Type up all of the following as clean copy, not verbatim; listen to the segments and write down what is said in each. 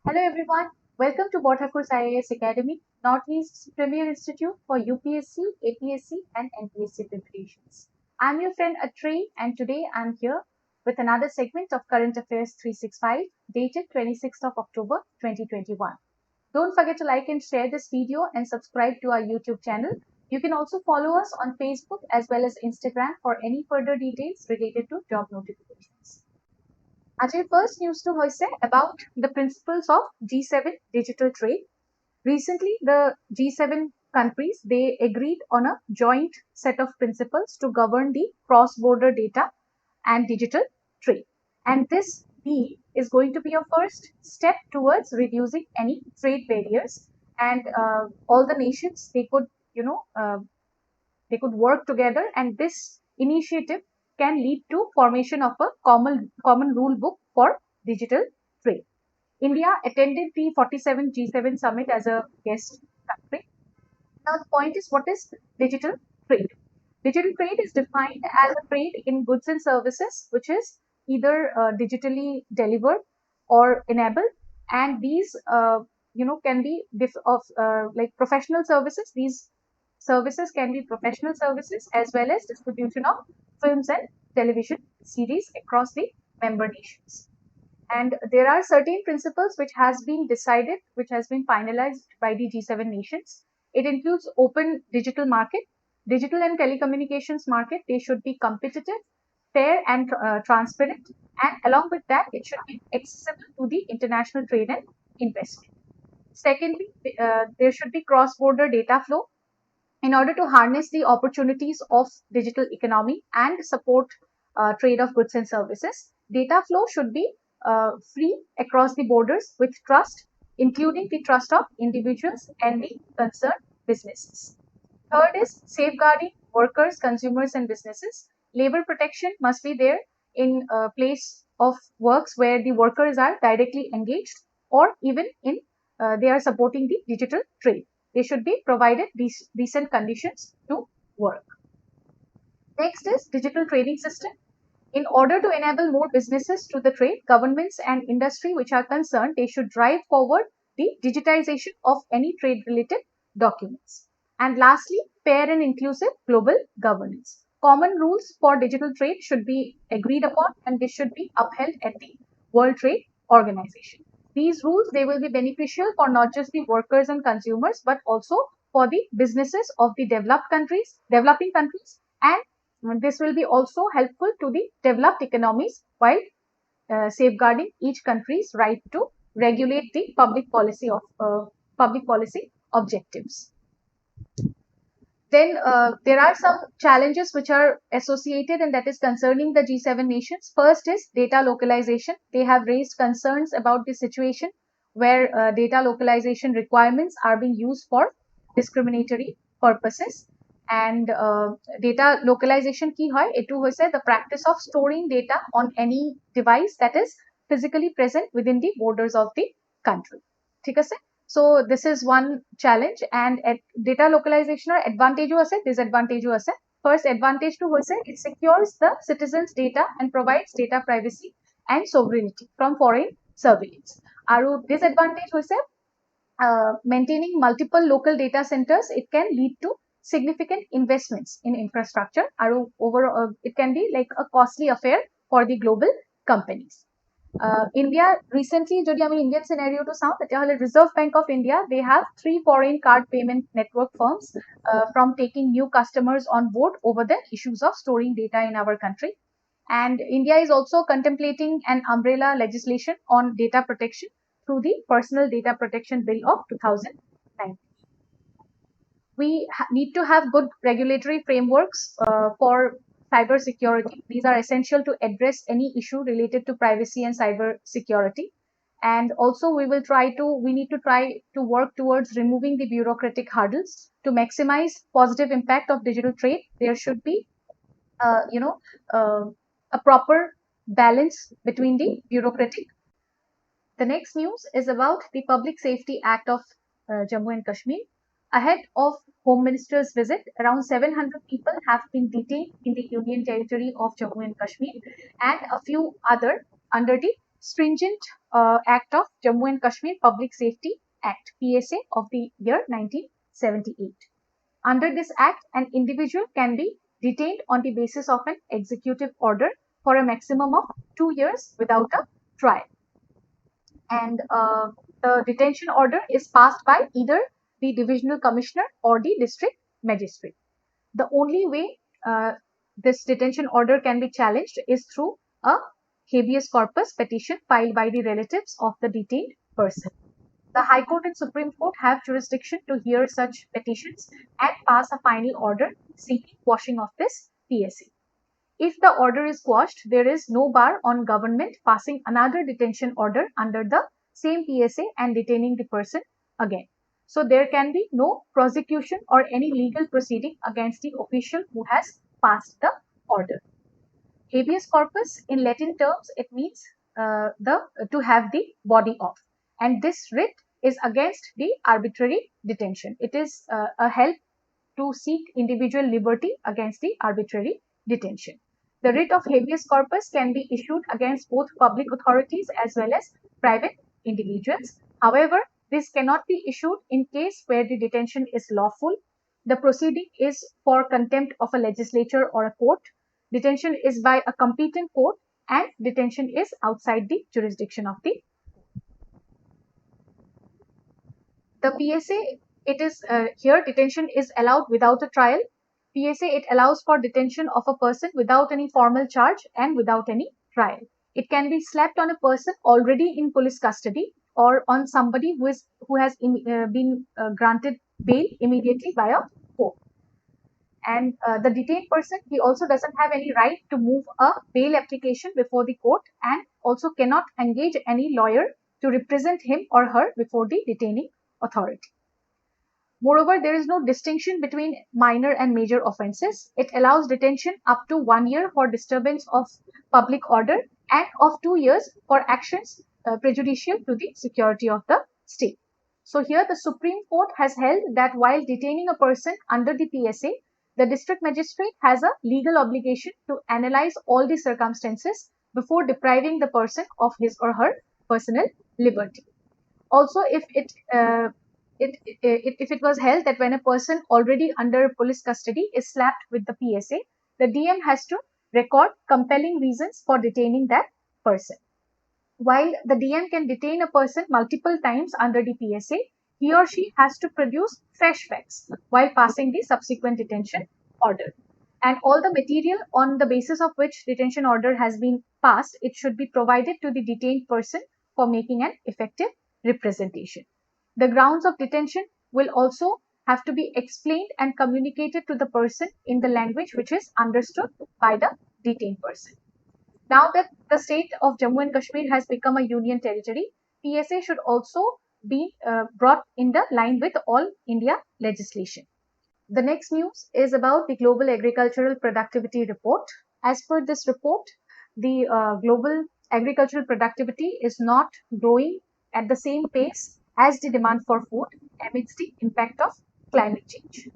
Hello everyone, welcome to Borthakur's IAS Academy, Northeast's premier institute for UPSC, APSC and NPSC preparations. I'm your friend Atri and today I'm here with another segment of Current Affairs 365 dated 26th of October 2021. Don't forget to like and share this video and subscribe to our YouTube channel. You can also follow us on Facebook as well as Instagram for any further details related to job notifications. Ajay, first news to hoise about the principles of G7 digital trade. Recently, the G7 countries, they agreed on a joint set of principles to govern the cross-border data and digital trade. And this deal is going to be a first step towards reducing any trade barriers. And all the nations, they could, they could work together, and this initiative can lead to formation of a common rule book for digital trade. India attended the 47th G7 summit as a guest country. Now the point is, what is digital trade? Digital trade is defined as a trade in goods and services which is either digitally delivered or enabled, and these can be like professional services. These services can be professional services as well as distribution of films and television series across the member nations. And there are certain principles which has been decided, which has been finalized by the G7 nations. It includes open digital market, digital and telecommunications market. They should be competitive, fair and transparent. And along with that, it should be accessible to the international trade and investment. Secondly, there should be cross-border data flow in order to harness the opportunities of digital economy and support trade of goods and services. Data flow should be free across the borders with trust, including the trust of individuals and the concerned businesses. Third is safeguarding workers, consumers, and businesses. Labor protection must be there in a place of works where the workers are directly engaged or even in they are supporting the digital trade. They should be provided decent conditions to work. Next is digital trading system. In order to enable more businesses to the trade, governments and industry which are concerned, they should drive forward the digitization of any trade related documents. And lastly, fair and inclusive global governance. Common rules for digital trade should be agreed upon, and this should be upheld at the World Trade Organization. These rules, they will be beneficial for not just the workers and consumers, but also for the businesses of the developing countries, and this will be also helpful to the developed economies while safeguarding each country's right to regulate the public policy objectives. Then there are some challenges which are associated, and that is concerning the G7 nations. First is data localization. They have raised concerns about the situation where data localization requirements are being used for discriminatory purposes. And data localization ki hoy etu hoise the practice of storing data on any device that is physically present within the borders of the country. ठीक है? So this is one challenge, and data localization or advantage ase, disadvantage ase. First advantage to hoise, it secures the citizens' data and provides data privacy and sovereignty from foreign surveillance. Aru disadvantage hoise, maintaining multiple local data centers, it can lead to significant investments in infrastructure. Aru overall, it can be like a costly affair for the global companies. India recently, যদি আমি Indian scenario to চাওঁ তেতিয়াহ'লে Reserve Bank of India, they have 3 foreign card payment network firms from taking new customers on board over the issues of storing data in our country. And India is also contemplating an umbrella legislation on data protection through the Personal Data Protection Bill of 2019. We need to have good regulatory frameworks for cyber security. These are essential to address any issue related to privacy and cyber security. And also we need to try to work towards removing the bureaucratic hurdles to maximize positive impact of digital trade. There should be, a proper balance between the bureaucratic. The next news is about the Public Safety Act of Jammu and Kashmir. Ahead of Home Minister's visit, around 700 people have been detained in the Union Territory of Jammu and Kashmir, and a few other under the stringent Act of Jammu and Kashmir Public Safety Act (PSA) of the year 1978. Under this act, an individual can be detained on the basis of an executive order for a maximum of 2 years without a trial. And the detention order is passed by either the divisional commissioner or the district magistrate. The only way this detention order can be challenged is through a habeas corpus petition filed by the relatives of the detained person. The High Court and Supreme Court have jurisdiction to hear such petitions and pass a final order seeking quashing of this PSA. If the order is quashed, there is no bar on government passing another detention order under the same PSA and detaining the person again. So there can be no prosecution or any legal proceeding against the official who has passed the order. Habeas corpus, in Latin terms, it means to have the body of, and this writ is against the arbitrary detention. It is a help to seek individual liberty against the arbitrary detention. The writ of habeas corpus can be issued against both public authorities as well as private individuals. However, this cannot be issued in case where the detention is lawful. The proceeding is for contempt of a legislature or a court. Detention is by a competent court, and detention is outside the jurisdiction of the PSA. It is here detention is allowed without a trial. PSA, it allows for detention of a person without any formal charge and without any trial. It can be slapped on a person already in police custody or on somebody who has been granted bail immediately by a court. And the detained person, he also doesn't have any right to move a bail application before the court and also cannot engage any lawyer to represent him or her before the detaining authority. Moreover, there is no distinction between minor and major offences. It allows detention up to 1 year for disturbance of public order and of 2 years for actions prejudicial to the security of the state. So here the Supreme Court has held that while detaining a person under the PSA, the district magistrate has a legal obligation to analyze all the circumstances before depriving the person of his or her personal liberty. Also, if it was held that when a person already under police custody is slapped with the PSA, the DM has to record compelling reasons for detaining that person. While the DM can detain a person multiple times under the PSA, he or she has to produce fresh facts while passing the subsequent detention order. And all the material on the basis of which detention order has been passed, it should be provided to the detained person for making an effective representation. The grounds of detention will also have to be explained and communicated to the person in the language which is understood by the detained person. Now that the state of Jammu and Kashmir has become a union territory, PSA should also be brought in the line with all India legislation. The next news is about the Global Agricultural Productivity Report. As per this report, the global agricultural productivity is not growing at the same pace as the demand for food amidst the impact of climate change.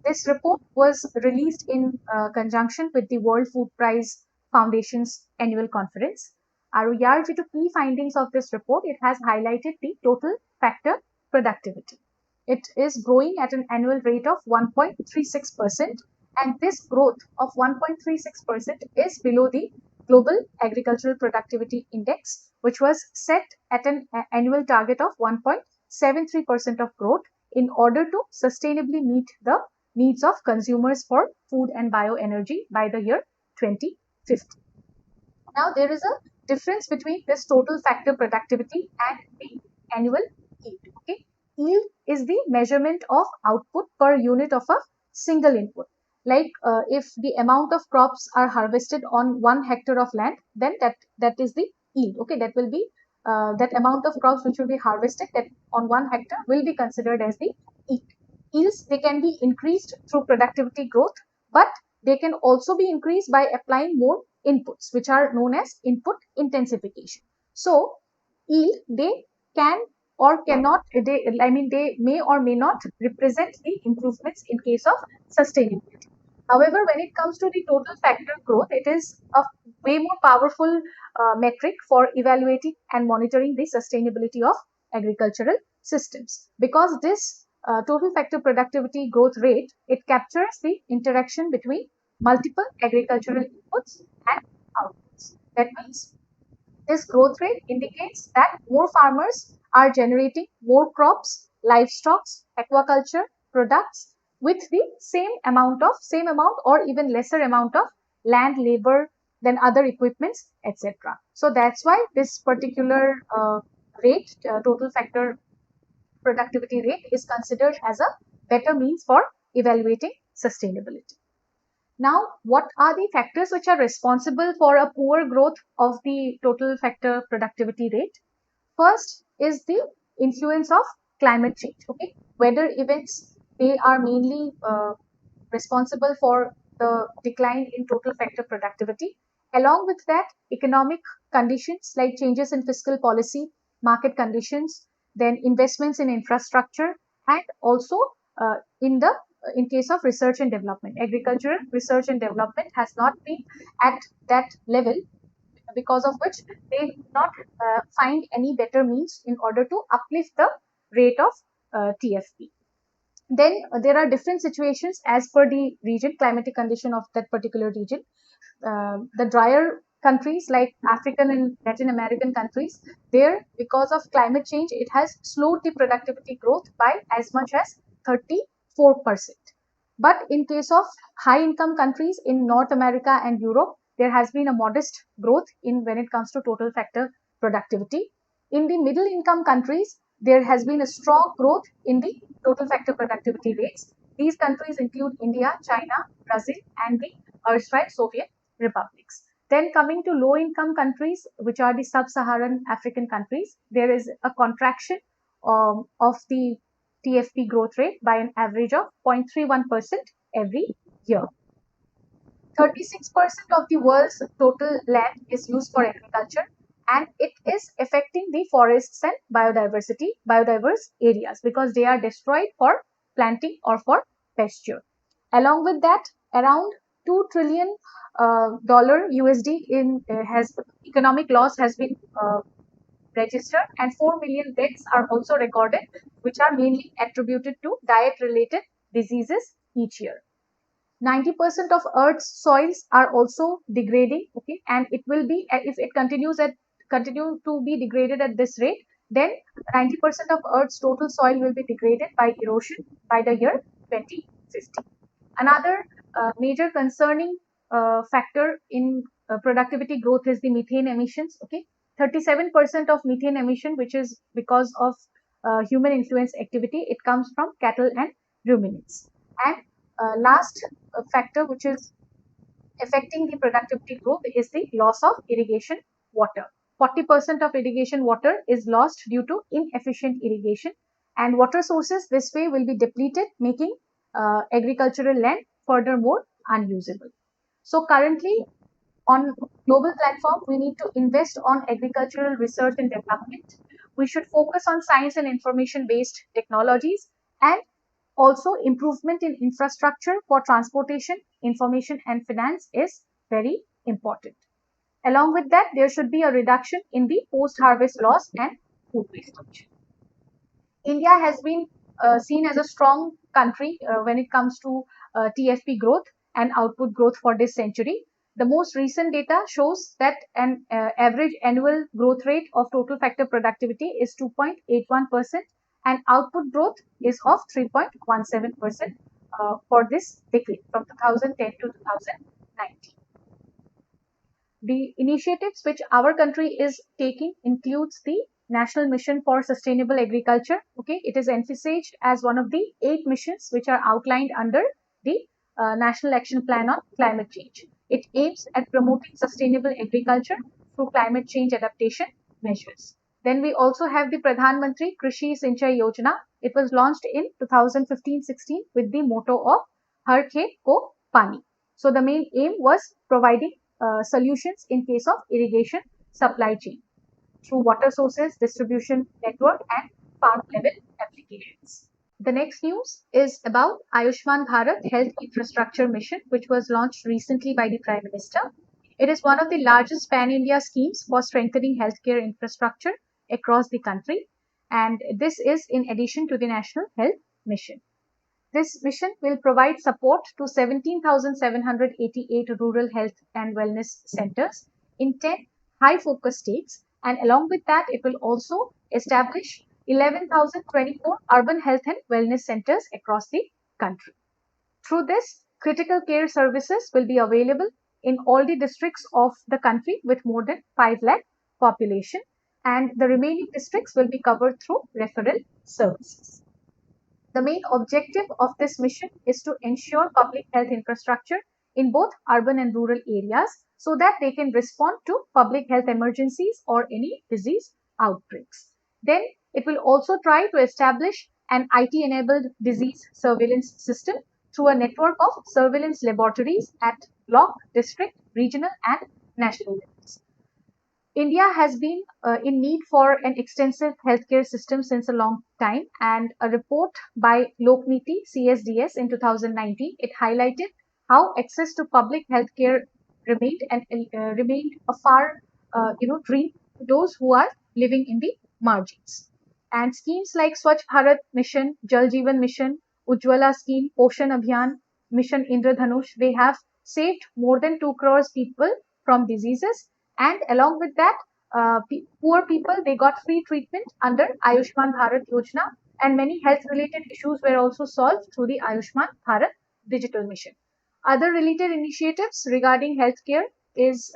This report was released in conjunction with the World Food Prize Foundation's annual conference. With the key findings of this report, it has highlighted the total factor productivity. It is growing at an annual rate of 1.36%, and this growth of 1.36% is below the Global Agricultural Productivity Index, which was set at an annual target of 1.73% of growth in order to sustainably meet the needs of consumers for food and bioenergy by the year 2050. Now, there is a difference between this total factor productivity and the annual yield. Okay? Yield is the measurement of output per unit of a single input. Like if the amount of crops are harvested on 1 hectare of land, then that is the yield. Okay, that will be that amount of crops which will be harvested that on 1 hectare will be considered as the yield. Yields, they can be increased through productivity growth, but they can also be increased by applying more inputs, which are known as input intensification. So yield, they can or cannot, they may or may not represent the improvements in case of sustainability. However, when it comes to the total factor growth, it is a way more powerful metric for evaluating and monitoring the sustainability of agricultural systems, because this total factor productivity growth rate, it captures the interaction between multiple agricultural inputs and outputs. That means this growth rate indicates that more farmers are generating more crops, livestock, aquaculture products with the same amount or even lesser amount of land, labor than other equipments, etc. So that's why this particular rate, total factor productivity rate, is considered as a better means for evaluating sustainability. Now, what are the factors which are responsible for a poor growth of the total factor productivity rate? First is the influence of climate change. Okay, weather events, they are mainly responsible for the decline in total factor productivity. Along with that, economic conditions like changes in fiscal policy, market conditions, then investments in infrastructure, and also in the in case of research and development, agricultural research and development has not been at that level, because of which they do not find any better means in order to uplift the rate of TFP. Then there are different situations as per the region, climatic condition of that particular region. The drier countries like African and Latin American countries, there, because of climate change, it has slowed the productivity growth by as much as 34%. But in case of high income countries in North America and Europe, there has been a modest growth in when it comes to total factor productivity. In the middle income countries, there has been a strong growth in the total factor productivity rates. These countries include India, China, Brazil, and the erstwhile Soviet republics. Then coming to low income countries, which are the sub-Saharan African countries, there is a contraction of the TFP growth rate by an average of 0.31% every year. 36% of the world's total land is used for agriculture, and it is affecting the forests and biodiverse areas, because they are destroyed for planting or for pasture. Along with that, around $2 trillion dollar USD in has economic loss has been registered, and 4 million deaths are also recorded, which are mainly attributed to diet related diseases each year. 90% of Earth's soils are also degrading, okay, and it will be, if it continue to be degraded at this rate, then 90% of Earth's total soil will be degraded by erosion by the year 2050. Another major concerning factor in productivity growth is the methane emissions. Okay, 37% of methane emission, which is because of human influence activity, it comes from cattle and ruminants. And last factor which is affecting the productivity growth is the loss of irrigation water. 40% of irrigation water is lost due to inefficient irrigation, and water sources this way will be depleted, making agricultural land furthermore unusable. So currently on global platform, we need to invest on agricultural research and development. We should focus on science and information based technologies, and also improvement in infrastructure for transportation, information and finance is very important. Along with that, there should be a reduction in the post-harvest loss and food wastage. India has been seen as a strong country when it comes to TFP growth and output growth for this century. The most recent data shows that an average annual growth rate of total factor productivity is 2.81%, and output growth is of 3.17% for this decade from 2010 to 2019. The initiatives which our country is taking includes the National Mission for Sustainable Agriculture. Okay, it is emphasized as one of the 8 missions which are outlined under the National Action Plan on Climate Change. It aims at promoting sustainable agriculture through climate change adaptation measures. Then we also have the Pradhan Mantri Krishi Sinchai Yojana. It was launched in 2015-16 with the motto of Har Khet Ko Pani. So the main aim was providing solutions in case of irrigation supply chain through water sources, distribution network and farm level applications. The next news is about Ayushman Bharat Health Infrastructure Mission, which was launched recently by the Prime Minister. It is one of the largest pan-India schemes for strengthening healthcare infrastructure across the country, and this is in addition to the National Health Mission. This mission will provide support to 17,788 rural health and wellness centers in 10 high-focus states, and along with that, it will also establish 11,024 urban health and wellness centers across the country. Through this, critical care services will be available in all the districts of the country with more than 5 lakh population, and the remaining districts will be covered through referral services. The main objective of this mission is to ensure public health infrastructure in both urban and rural areas so that they can respond to public health emergencies or any disease outbreaks. Then it will also try to establish an IT-enabled disease surveillance system through a network of surveillance laboratories at block, district, regional and national levels. India has been in need for an extensive healthcare system since a long time, and a report by Lokniti CSDS in 2019, it highlighted how access to public healthcare remained a far dream to those who are living in the margins. And schemes like Swachh Bharat Mission, Jal Jeevan Mission, Ujjwala Scheme, Poshan Abhiyan, Mission Indradhanush, they have saved more than 2 crores people from diseases. And along with that, poor people, they got free treatment under Ayushman Bharat Yojana, and many health-related issues were also solved through the Ayushman Bharat Digital Mission. Other related initiatives regarding healthcare is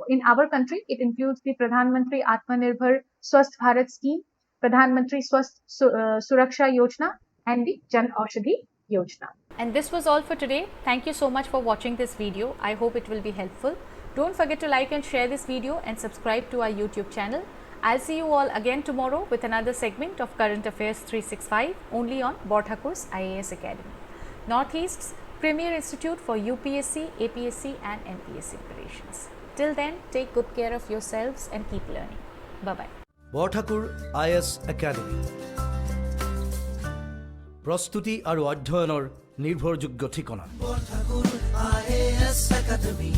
in our country. It includes the Pradhan Mantri Atmanirbhar Swasth Bharat Scheme, Pradhan Mantri Swasth Suraksha Yojana, and the Jan Aushadhi Yojana. And this was all for today. Thank you so much for watching this video. I hope it will be helpful. Don't forget to like and share this video and subscribe to our YouTube channel. I'll see you all again tomorrow with another segment of Current Affairs 365 only on Borthakur's IAS Academy, Northeast's premier institute for UPSC, APSC and NPSC preparations. Till then, take good care of yourselves and keep learning. Bye-bye. Borthakur IAS Academy. প্ৰস্তুতি আৰু অধ্যয়নৰ নিৰ্ভৰযোগ্য ঠিকনা। Borthakur IAS Academy